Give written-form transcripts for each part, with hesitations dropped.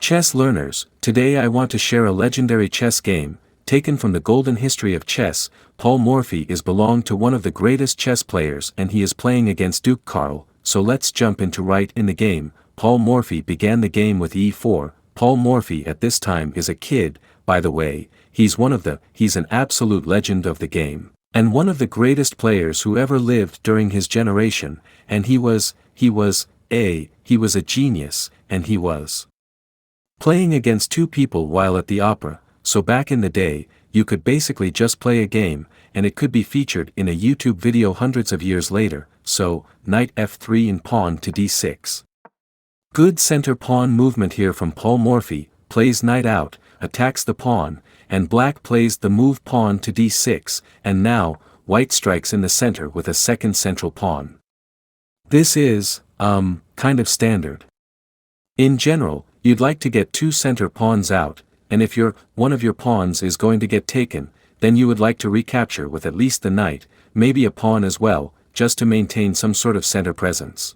Chess learners, today I want to share a legendary chess game, taken from the golden history of chess. Paul Morphy is belonged to one of the greatest chess players and he is playing against Duke Karl, so let's jump into right in the game. Paul Morphy began the game with e4. Paul Morphy at this time is a kid, by the way, he's an absolute legend of the game, and one of the greatest players who ever lived during his generation, and he was a genius, and he was playing against two people while at the opera. So back in the day, you could basically just play a game, and it could be featured in a YouTube video hundreds of years later. So, knight f3 and pawn to d6. Good center pawn movement here from Paul Morphy, plays knight out, attacks the pawn, and black plays the move pawn to d6, and now, white strikes in the center with a second central pawn. This is, kind of standard. In general, you'd like to get two center pawns out, and if one of your pawns is going to get taken, then you would like to recapture with at least the knight, maybe a pawn as well, just to maintain some sort of center presence.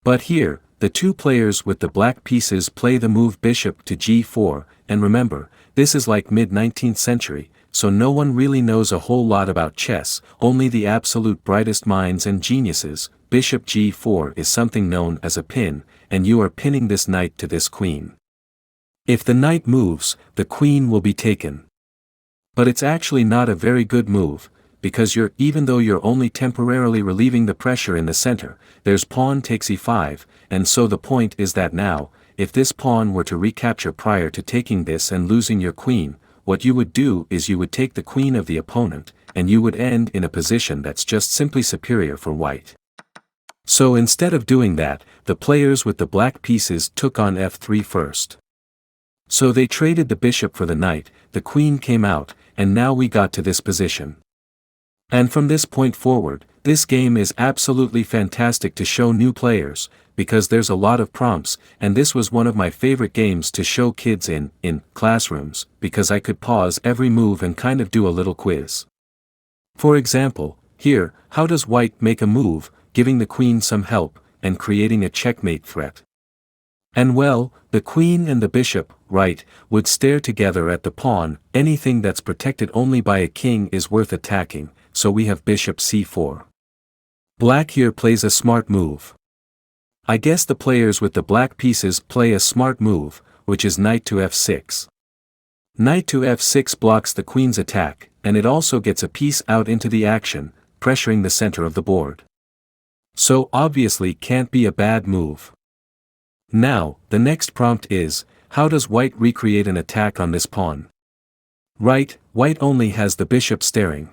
But here, the two players with the black pieces play the move bishop to g4, and remember, this is like mid-19th century, so no one really knows a whole lot about chess, only the absolute brightest minds and geniuses. Bishop g4 is something known as a pin, and you are pinning this knight to this queen. If the knight moves, the queen will be taken. But it's actually not a very good move, because even though you're only temporarily relieving the pressure in the center, there's pawn takes e5, and so the point is that now, if this pawn were to recapture prior to taking this and losing your queen, what you would do is you would take the queen of the opponent, and you would end in a position that's just simply superior for white. So instead of doing that, the players with the black pieces took on f3 first. So they traded the bishop for the knight, the queen came out, and now we got to this position. And from this point forward, this game is absolutely fantastic to show new players, because there's a lot of prompts, and this was one of my favorite games to show kids in classrooms, because I could pause every move and kind of do a little quiz. For example, here, how does white make a move, giving the queen some help, and creating a checkmate threat? And well, the queen and the bishop, right, would stare together at the pawn. Anything that's protected only by a king is worth attacking, so we have bishop c4. Black here plays a smart move. I guess the players with the black pieces play a smart move, which is knight to f6. Knight to f6 blocks the queen's attack, and it also gets a piece out into the action, pressuring the center of the board. So obviously can't be a bad move. Now, the next prompt is, how does white recreate an attack on this pawn? Right, white only has the bishop staring.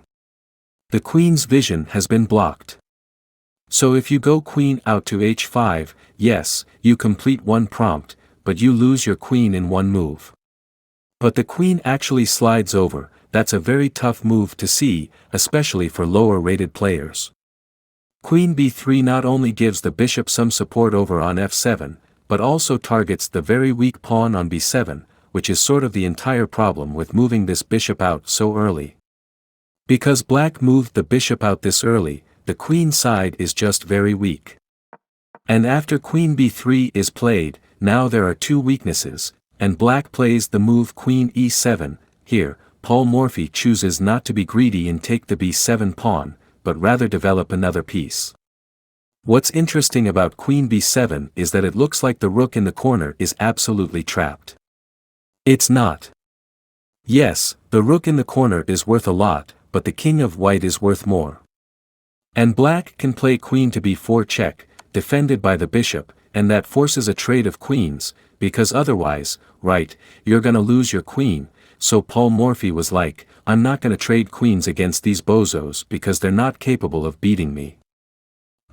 The queen's vision has been blocked. So if you go queen out to h5, yes, you complete one prompt, but you lose your queen in one move. But the queen actually slides over. That's a very tough move to see, especially for lower-rated players. Queen b3 not only gives the bishop some support over on f7, but also targets the very weak pawn on b7, which is sort of the entire problem with moving this bishop out so early. Because black moved the bishop out this early, the queen side is just very weak. And after queen b3 is played, now there are two weaknesses, and black plays the move queen e7. Here, Paul Morphy chooses not to be greedy and take the b7 pawn, but rather develop another piece. What's interesting about queen b7 is that it looks like the rook in the corner is absolutely trapped. It's not. Yes, the rook in the corner is worth a lot, but the king of white is worth more. And black can play queen to b4 check, defended by the bishop, and that forces a trade of queens, because otherwise, right, you're gonna lose your queen. So Paul Morphy was like, I'm not gonna trade queens against these bozos because they're not capable of beating me.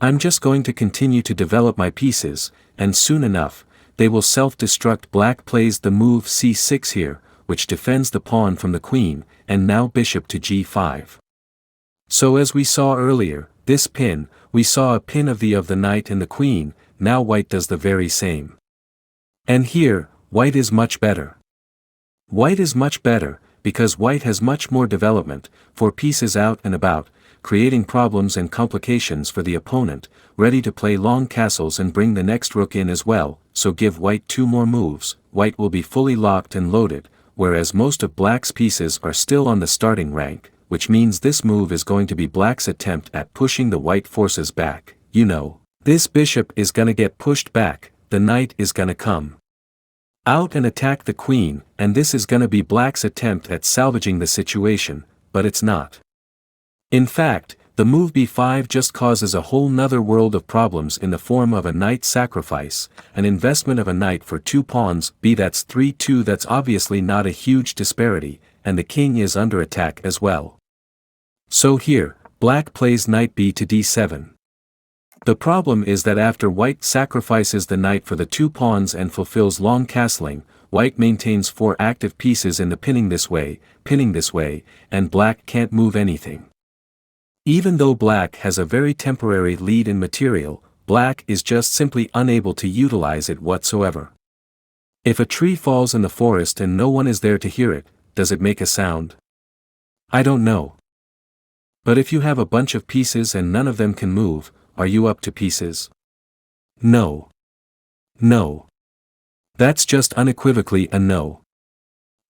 I'm just going to continue to develop my pieces, and soon enough, they will self-destruct. Black plays the move c6 here, which defends the pawn from the queen, and now bishop to g5. So as we saw earlier, this pin, we saw a pin of the knight and the queen, now white does the very same. And here, white is much better. White is much better, because white has much more development, 4 pieces out and about, creating problems and complications for the opponent, ready to play long castles and bring the next rook in as well, so give white 2 more moves, white will be fully locked and loaded, whereas most of black's pieces are still on the starting rank, which means this move is going to be black's attempt at pushing the white forces back. You know, this bishop is gonna get pushed back, the knight is gonna come out and attack the queen, and this is gonna be black's attempt at salvaging the situation, but it's not. In fact, the move b5 just causes a whole nother world of problems in the form of a knight sacrifice, an investment of a knight for 2 pawns, that's 3-2. That's obviously not a huge disparity, and the king is under attack as well. So here, black plays knight b to d7. The problem is that after white sacrifices the knight for the 2 pawns and fulfills long castling, white maintains 4 active pieces in the pinning this way, and black can't move anything. Even though black has a very temporary lead in material, black is just simply unable to utilize it whatsoever. If a tree falls in the forest and no one is there to hear it, does it make a sound? I don't know. But if you have a bunch of pieces and none of them can move, are you up to pieces? No. No. That's just unequivocally a no.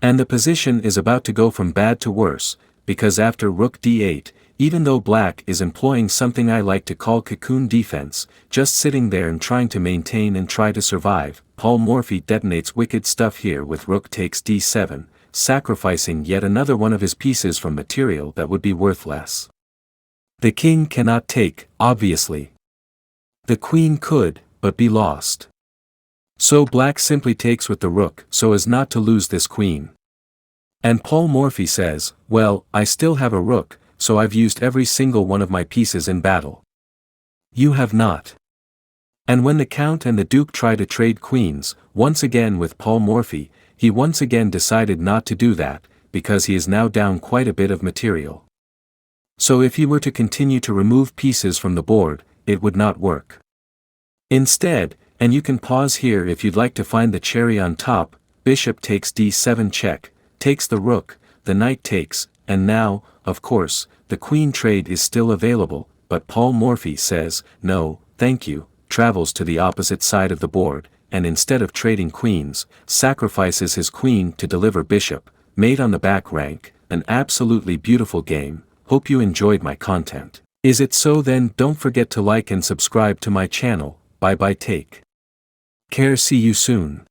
And the position is about to go from bad to worse, because after rook d8, even though black is employing something I like to call cocoon defense, just sitting there and trying to maintain and try to survive, Paul Morphy detonates wicked stuff here with rook takes d7, sacrificing yet another one of his pieces from material that would be worthless. The king cannot take, obviously. The queen could, but be lost. So black simply takes with the rook so as not to lose this queen. And Paul Morphy says, well, I still have a rook, so I've used every single one of my pieces in battle. You have not. And when the count and the duke try to trade queens, once again with Paul Morphy, he once again decided not to do that, because he is now down quite a bit of material. So if he were to continue to remove pieces from the board, it would not work. Instead, and you can pause here if you'd like to find the cherry on top, bishop takes d7 check, takes the rook, the knight takes, and now, of course, the queen trade is still available, but Paul Morphy says, no, thank you, travels to the opposite side of the board, and instead of trading queens, sacrifices his queen to deliver bishop, mate on the back rank, an absolutely beautiful game. Hope you enjoyed my content. Is it so? Then don't forget to like and subscribe to my channel. Bye bye, take care, see you soon.